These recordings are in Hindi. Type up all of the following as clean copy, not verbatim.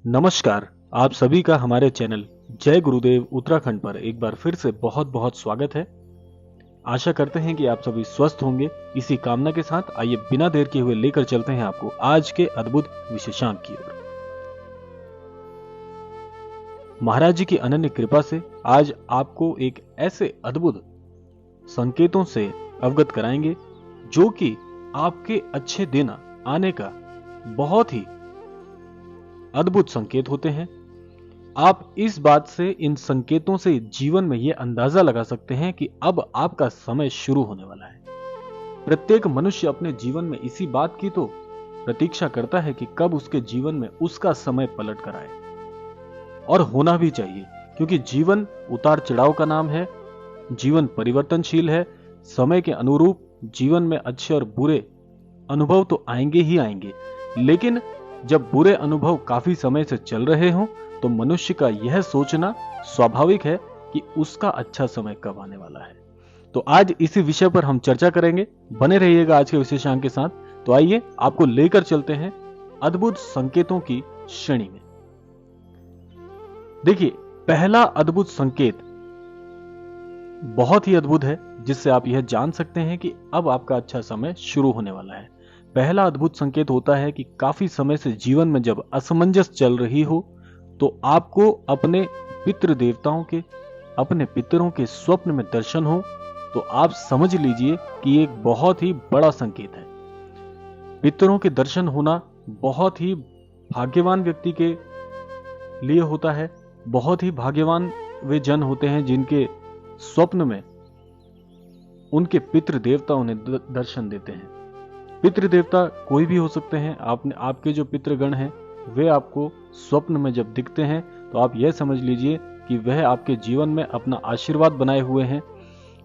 नमस्कार। आप सभी का हमारे चैनल जय गुरुदेव उत्तराखंड पर एक बार फिर से बहुत बहुत स्वागत है। आशा करते हैं कि आप सभी स्वस्थ होंगे। इसी कामना के साथ आइए बिना देर किए हुए लेकर चलते हैं आपको आज के अद्भुत विशेषांक की ओर। महाराज जी की अनन्य कृपा से आज आपको एक ऐसे अद्भुत संकेतों से अवगत कराएंगे जो कि आपके अच्छे दिन आने का बहुत ही अद्भुत संकेत होते हैं। आप इस बात से, इन संकेतों से जीवन में यह अंदाजा लगा सकते हैं कि अब आपका समय शुरू होने वाला है। प्रत्येक मनुष्य अपने जीवन में इसी बात की तो प्रतीक्षा करता है कि कब उसके जीवन में उसका समय पलट कर आए, और होना भी चाहिए, क्योंकि जीवन उतार चढ़ाव का नाम है। जीवन परिवर्तनशील है। समय के अनुरूप जीवन में अच्छे और बुरे अनुभव तो आएंगे ही आएंगे, लेकिन जब बुरे अनुभव काफी समय से चल रहे हों तो मनुष्य का यह सोचना स्वाभाविक है कि उसका अच्छा समय कब आने वाला है। तो आज इसी विषय पर हम चर्चा करेंगे। बने रहिएगा आज के विशेषांक के साथ। तो आइए आपको लेकर चलते हैं अद्भुत संकेतों की श्रेणी में। देखिए, पहला अद्भुत संकेत बहुत ही अद्भुत है, जिससे आप यह जान सकते हैं कि अब आपका अच्छा समय शुरू होने वाला है। पहला अद्भुत संकेत होता है कि काफी समय से जीवन में जब असमंजस चल रही हो तो आपको अपने पितृ देवताओं के, अपने पितरों के स्वप्न में दर्शन हो, तो आप समझ लीजिए कि ये एक बहुत ही बड़ा संकेत है। पितरों के दर्शन होना बहुत ही भाग्यवान व्यक्ति के लिए होता है। बहुत ही भाग्यवान वे जन होते हैं जिनके स्वप्न में उनके पितृ देवता उन्हें दर्शन देते हैं। पितृ देवता कोई भी हो सकते हैं। आपके जो पितृगण हैं वे आपको स्वप्न में जब दिखते हैं तो आप यह समझ लीजिए कि वह आपके जीवन में अपना आशीर्वाद बनाए हुए हैं।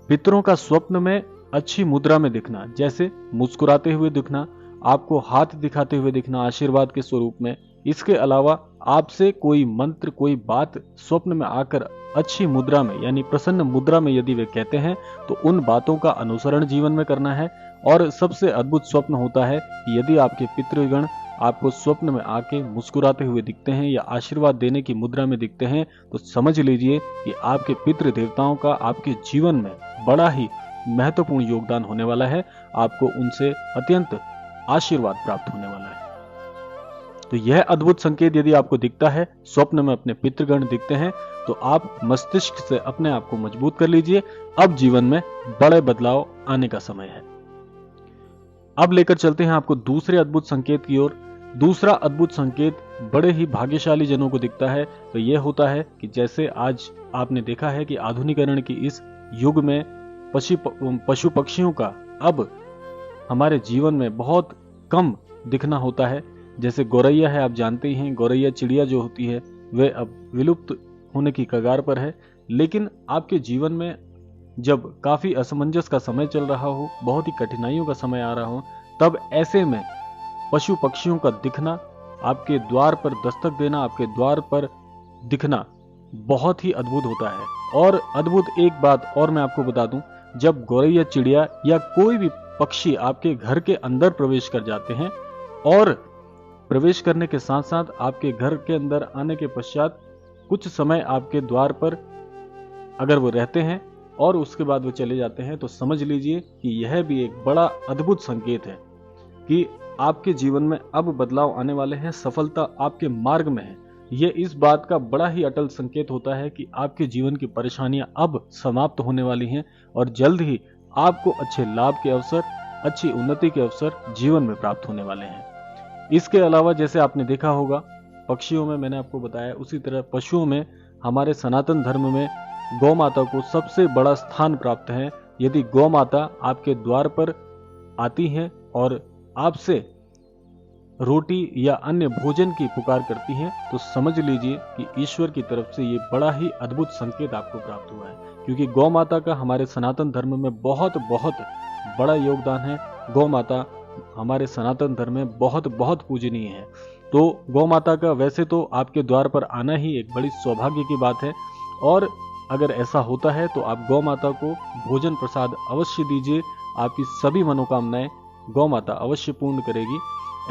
पितरों का स्वप्न में अच्छी मुद्रा में दिखना, जैसे मुस्कुराते हुए दिखना, आपको हाथ दिखाते हुए दिखना आशीर्वाद के स्वरूप में। इसके अलावा आपसे कोई मंत्र, कोई बात स्वप्न में आकर अच्छी मुद्रा में, यानी प्रसन्न मुद्रा में यदि वे कहते हैं तो उन बातों का अनुसरण जीवन में करना है। और सबसे अद्भुत स्वप्न होता है कि यदि आपके पितृगण आपको स्वप्न में आके मुस्कुराते हुए दिखते हैं या आशीर्वाद देने की मुद्रा में दिखते हैं, तो समझ लीजिए कि आपके पितृ देवताओं का आपके जीवन में बड़ा ही महत्वपूर्ण योगदान होने वाला है। आपको उनसे अत्यंत आशीर्वाद प्राप्त होने वाला है। तो यह अद्भुत संकेत यदि आपको दिखता है, स्वप्न में अपने पितृगण दिखते हैं, तो आप मस्तिष्क से अपने आप को मजबूत कर लीजिए। अब जीवन में बड़े बदलाव आने का समय है। अब लेकर चलते हैं आपको दूसरे अद्भुत संकेत की ओर। दूसरा अद्भुत संकेत बड़े ही भाग्यशाली जनों को दिखता है। तो यह होता है कि जैसे आज आपने देखा है कि आधुनिकीकरण की इस युग में पशु पक्षियों का अब हमारे जीवन में बहुत कम दिखना होता है। जैसे गौरैया है, आप जानते ही हैं, गौरैया चिड़िया जो होती है वह अब विलुप्त होने की कगार पर है। लेकिन आपके जीवन में जब काफी असमंजस का समय चल रहा हो, बहुत ही कठिनाइयों का समय आ रहा हो, तब ऐसे में पशु पक्षियों का दिखना, आपके द्वार पर दस्तक देना, आपके द्वार पर दिखना बहुत ही अद्भुत होता है। और अद्भुत एक बात और मैं आपको बता दूं, जब गौरैया चिड़िया या कोई भी पक्षी आपके घर के अंदर प्रवेश कर जाते हैं, और प्रवेश करने के साथ साथ आपके घर के अंदर आने के पश्चात कुछ समय आपके द्वार पर अगर वो रहते हैं और उसके बाद वो चले जाते हैं, तो समझ लीजिए कि यह भी एक बड़ा अद्भुत संकेत है कि आपके जीवन में अब बदलाव आने वाले हैं, सफलता आपके मार्ग में है। यह इस बात का बड़ा ही अटल संकेत होता है कि आपके जीवन की परेशानियां अब समाप्त होने वाली हैं और जल्द ही आपको अच्छे लाभ के अवसर, अच्छी उन्नति के अवसर जीवन में प्राप्त होने वाले हैं। इसके अलावा जैसे आपने देखा होगा, पक्षियों में मैंने आपको बताया, उसी तरह पशुओं में हमारे सनातन धर्म में गौ माता को सबसे बड़ा स्थान प्राप्त है। यदि गौ माता आपके द्वार पर आती हैं और आपसे रोटी या अन्य भोजन की पुकार करती हैं, तो समझ लीजिए कि ईश्वर की तरफ से ये बड़ा ही अद्भुत संकेत आपको प्राप्त हुआ है। क्योंकि गौ माता का हमारे सनातन धर्म में बहुत बहुत बड़ा योगदान है। गौ माता हमारे सनातन धर्म में बहुत बहुत पूजनीय है। तो गौ माता का वैसे तो आपके द्वार पर आना ही एक बड़ी सौभाग्य की बात है, और अगर ऐसा होता है तो आप गौ माता को भोजन प्रसाद अवश्य दीजिए। आपकी सभी मनोकामनाएं गौ माता अवश्य पूर्ण करेगी,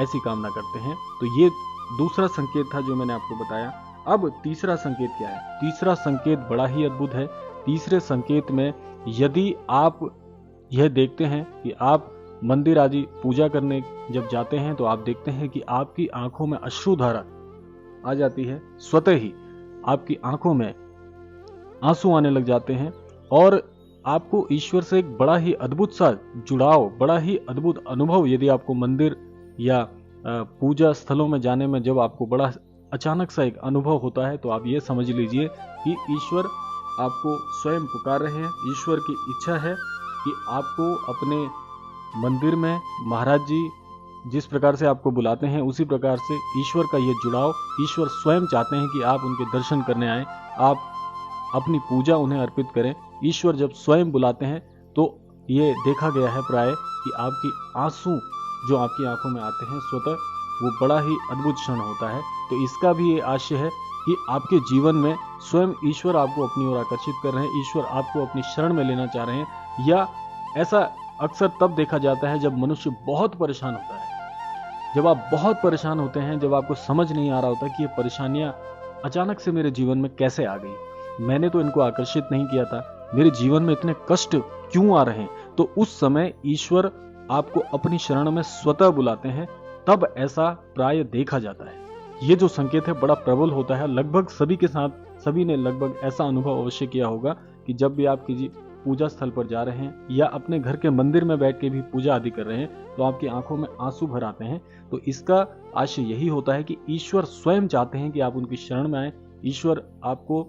ऐसी कामना करते हैं। तो ये दूसरा संकेत था जो मैंने आपको बताया। अब तीसरा संकेत क्या है? तीसरा संकेत बड़ा ही अद्भुत है। तीसरे संकेत में यदि आप यह देखते हैं कि आप मंदिर आदि पूजा करने जब जाते हैं तो आप देखते हैं कि आपकी आंखों में अश्रुधारा आ जाती है, स्वतः ही आपकी आंखों में आंसू आने लग जाते हैं और आपको ईश्वर से एक बड़ा ही अद्भुत सा जुड़ाव, बड़ा ही अद्भुत अनुभव, यदि आपको मंदिर या पूजा स्थलों में जाने में जब आपको बड़ा अचानक सा एक अनुभव होता है तो आप ये समझ लीजिए कि ईश्वर आपको स्वयं पुकार रहे हैं। ईश्वर की इच्छा है कि आपको अपने मंदिर में महाराज जी जिस प्रकार से आपको बुलाते हैं उसी प्रकार से ईश्वर का ये जुड़ाव, ईश्वर स्वयं चाहते हैं कि आप उनके दर्शन करने आए, आप अपनी पूजा उन्हें अर्पित करें। ईश्वर जब स्वयं बुलाते हैं तो ये देखा गया है प्राय कि आपकी आंसू जो आपकी आंखों में आते हैं स्वतः, वो बड़ा ही अद्भुत क्षण होता है। तो इसका भी ये आशय है कि आपके जीवन में स्वयं ईश्वर आपको अपनी ओर आकर्षित कर रहे हैं, ईश्वर आपको अपनी शरण में लेना चाह रहे हैं। या ऐसा अक्सर तब देखा जाता है जब मनुष्य बहुत परेशान होता है, जब आप बहुत परेशान होते हैं, जब आपको समझ नहीं आ रहा होता कि ये परेशानियां अचानक से मेरे जीवन में कैसे आ गई, मैंने तो इनको आकर्षित नहीं किया था, मेरे जीवन में इतने कष्ट क्यों आ रहे हैं। तो उस समय ईश्वर आपको अपनी शरण में स्वतः बुलाते हैं, तब ऐसा प्राय देखा जाता है। ये जो संकेत है बड़ा प्रबल होता है। लगभग सभी के साथ, सभी ने लगभग ऐसा अनुभव अवश्य किया होगा कि जब भी आप किसी पूजा स्थल पर जा रहे हैं या अपने घर के मंदिर में बैठ के भी पूजा आदि कर रहे हैं तो आपकी आंखों में आंसू भर आते हैं। तो इसका आशय यही होता है कि ईश्वर स्वयं चाहते हैं कि आप उनकी शरण में आए, ईश्वर आपको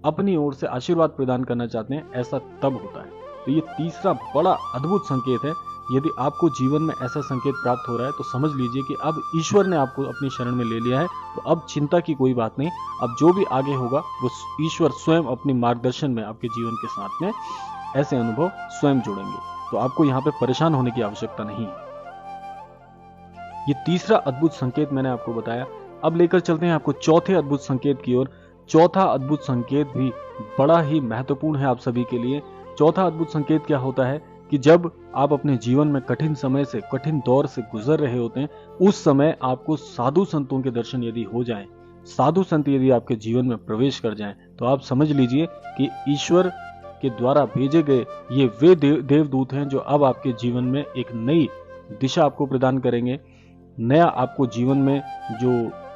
अपनी ओर से आशीर्वाद प्रदान करना चाहते हैं। ऐसा तब होता है। तो ये तीसरा बड़ा अद्भुत संकेत है। यदि आपको जीवन में ऐसा संकेत प्राप्त हो रहा है तो समझ लीजिए कि अब ईश्वर ने आपको अपनी शरण में ले लिया है। तो अब चिंता की कोई बात नहीं, अब जो भी आगे होगा वो ईश्वर स्वयं अपनी मार्गदर्शन में आपके जीवन के साथ में ऐसे अनुभव स्वयं जोड़ेंगे। तो आपको यहाँ पे परेशान होने की आवश्यकता नहीं है। ये तीसरा अद्भुत संकेत मैंने आपको बताया। अब लेकर चलते हैं आपको चौथे अद्भुत संकेत की ओर। चौथा अद्भुत संकेत भी बड़ा ही महत्वपूर्ण है आप सभी के लिए। चौथा अद्भुत संकेत क्या होता है कि जब आप अपने जीवन में कठिन समय से, कठिन दौर से गुजर रहे होते हैं, उस समय आपको साधु संतों के दर्शन यदि हो जाएं, साधु संत यदि आपके जीवन में प्रवेश कर जाएं, तो आप समझ लीजिए कि ईश्वर के द्वारा भेजे गए ये वे देवदूत हैं जो अब आपके जीवन में एक नई दिशा आपको प्रदान करेंगे। नया आपको जीवन में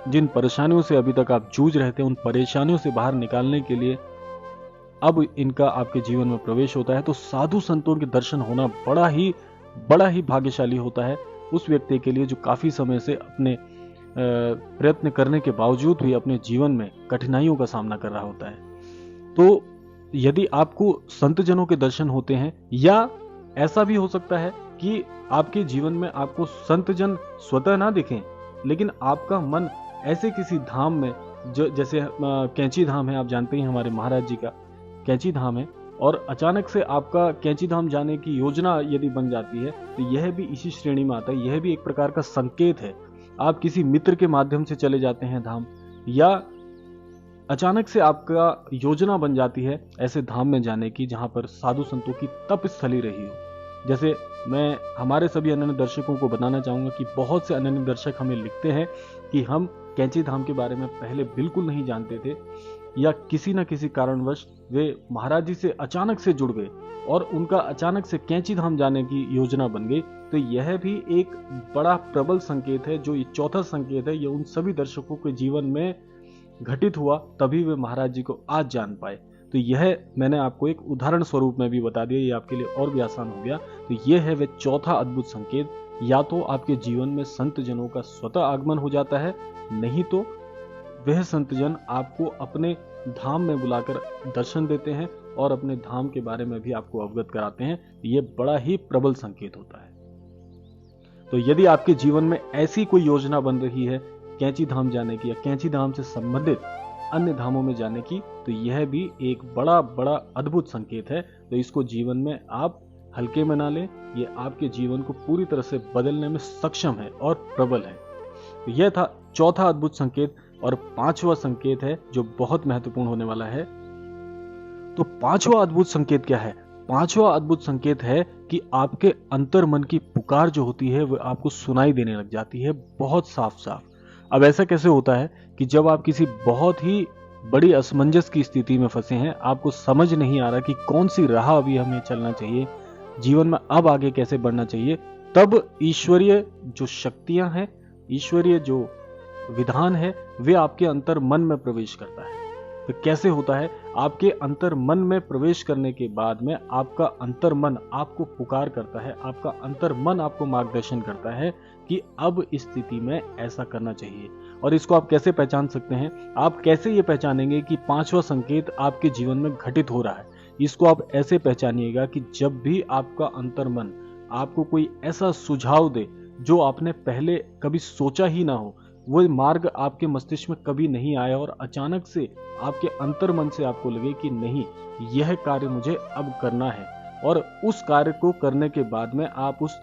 जिन परेशानियों से अभी तक आप जूझ रहे थे, उन परेशानियों से बाहर निकालने के लिए अब इनका आपके जीवन में प्रवेश होता है। तो साधु संतों के दर्शन होना बड़ा ही भाग्यशाली होता है उस व्यक्ति के लिए जो काफी समय से अपने प्रयत्न करने के बावजूद भी अपने जीवन में कठिनाइयों का सामना कर रहा होता है। तो यदि आपको संत जनों के दर्शन होते हैं, या ऐसा भी हो सकता है कि आपके जीवन में आपको संत जन स्वतः ना दिखें, लेकिन आपका मन ऐसे किसी धाम में, जो जैसे कैंची धाम है, आप जानते हैं हमारे महाराज जी का कैंची धाम है, और अचानक से आपका कैंची धाम जाने की योजना यदि बन जाती है तो यह भी इसी श्रेणी में आता है। यह भी एक प्रकार का संकेत है। आप किसी मित्र के माध्यम से चले जाते हैं धाम, या अचानक से आपका योजना बन जाती है ऐसे धाम में जाने की जहां पर साधु संतों की तपस्थली रही हो। जैसे मैं हमारे सभी अनन्य दर्शकों को बताना चाहूंगा कि बहुत से अनन्य दर्शक हमें लिखते हैं कि हम कैंची धाम के बारे में पहले बिल्कुल नहीं जानते थे, या किसी न किसी कारणवश वे महाराज जी से अचानक से जुड़ गए और उनका अचानक से कैंची धाम जाने की योजना बन गई। तो यह भी एक बड़ा प्रबल संकेत है। जो ये चौथा संकेत है, ये उन सभी दर्शकों के जीवन में घटित हुआ, तभी वे महाराज जी को आज जान पाए। तो यह मैंने आपको एक उदाहरण स्वरूप में भी बता दिया, ये आपके लिए और भी आसान हो गया। तो यह है वे चौथा अद्भुत संकेत। या तो आपके जीवन में संत जनों का स्वतः आगमन हो जाता है, नहीं तो वह संत जन आपको अपने धाम में बुलाकर दर्शन देते हैं और अपने धाम के बारे में भी आपको अवगत कराते हैं। ये बड़ा ही प्रबल संकेत होता है। तो यदि आपके जीवन में ऐसी कोई योजना बन रही है कैंची धाम जाने की, या कैंची धाम से संबंधित अन्य धामों में जाने की, तो यह भी एक बड़ा अद्भुत संकेत है। तो इसको जीवन में आप हल्के में ना लें, ये आपके जीवन को पूरी तरह से बदलने में सक्षम है और प्रबल है। तो यह था चौथा अद्भुत संकेत। और पांचवा संकेत है जो बहुत महत्वपूर्ण होने वाला है। तो पांचवा अद्भुत संकेत क्या है? पांचवा अद्भुत संकेत है कि आपके अंतर मन की पुकार जो होती है वह आपको सुनाई देने लग जाती है, बहुत साफ साफ। अब ऐसा कैसे होता है कि जब आप किसी बहुत ही बड़ी असमंजस की स्थिति में फंसे हैं, आपको समझ नहीं आ रहा कि कौन सी राह अभी हमें चलना चाहिए, जीवन में अब आगे कैसे बढ़ना चाहिए, तब ईश्वरीय जो शक्तियां हैं, ईश्वरीय जो विधान है, वे आपके अंतर मन में प्रवेश करता है। तो कैसे होता है? आपके अंतर मन में प्रवेश करने के बाद में आपका अंतर मन आपको पुकार करता है, आपका अंतर मन आपको मार्गदर्शन करता है कि अब इस स्थिति में ऐसा करना चाहिए। और इसको आप कैसे पहचान सकते हैं? आप कैसे ये पहचानेंगे कि पांचवा संकेत आपके जीवन में घटित हो रहा है? इसको आप ऐसे पहचानिएगा कि जब भी आपका अंतर मन आपको कोई ऐसा सुझाव दे जो आपने पहले कभी सोचा ही ना हो, वो मार्ग आपके मस्तिष्क में कभी नहीं आया और अचानक से आपके अंतर मन से आपको लगे कि नहीं, यह कार्य मुझे अब करना है, और उस कार्य को करने के बाद में आप उस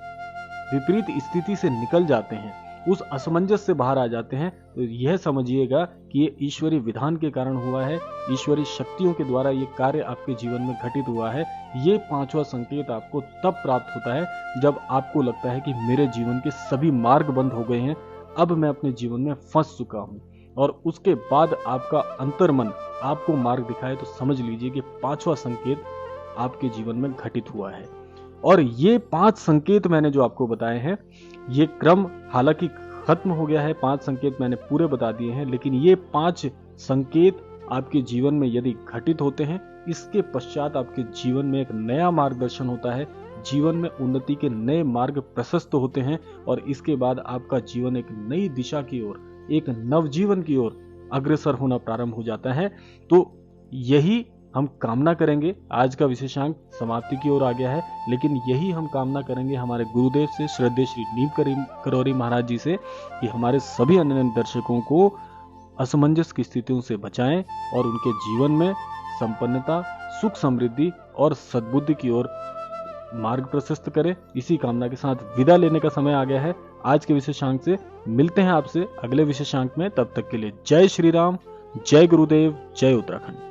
विपरीत स्थिति से निकल जाते हैं, उस असमंजस से बाहर आ जाते हैं, तो यह समझिएगा कि ये ईश्वरीय विधान के कारण हुआ है, ईश्वरीय शक्तियों के द्वारा ये कार्य आपके जीवन में घटित हुआ है। ये पांचवा संकेत आपको तब प्राप्त होता है जब आपको लगता है कि मेरे जीवन के सभी मार्ग बंद हो गए हैं, अब मैं अपने जीवन में फंस चुका हूं, और उसके बाद आपका अंतर मन आपको मार्ग दिखाए, तो समझ लीजिए कि पांचवा संकेत आपके जीवन में घटित हुआ है। और ये 5 संकेत मैंने जो आपको बताए हैं, ये क्रम हालांकि खत्म हो गया है, 5 संकेत मैंने पूरे बता दिए हैं, लेकिन ये 5 संकेत आपके जीवन में यदि घटित होते हैं, इसके पश्चात आपके जीवन में एक नया मार्गदर्शन होता है, जीवन में उन्नति के नए मार्ग प्रशस्त होते हैं, और इसके बाद आपका जीवन एक नई दिशा की ओर, एक नवजीवन की ओर अग्रसर होना प्रारंभ हो जाता है। तो यही हम कामना करेंगे। आज का विशेषांक समाप्ति की ओर आ गया है, लेकिन यही हम कामना करेंगे हमारे गुरुदेव से, श्रद्धेय श्री नीम करौरी महाराज जी से, कि हमारे सभी अन्य दर्शकों को असमंजस की स्थितियों से बचाएं और उनके जीवन में संपन्नता, सुख, समृद्धि और सद्बुद्धि की ओर मार्ग प्रशस्त करें। इसी कामना के साथ विदा लेने का समय आ गया है आज के विशेषांक से। मिलते हैं आपसे अगले विशेषांक में, तब तक के लिए जय श्री राम, जय गुरुदेव, जय उत्तराखंड।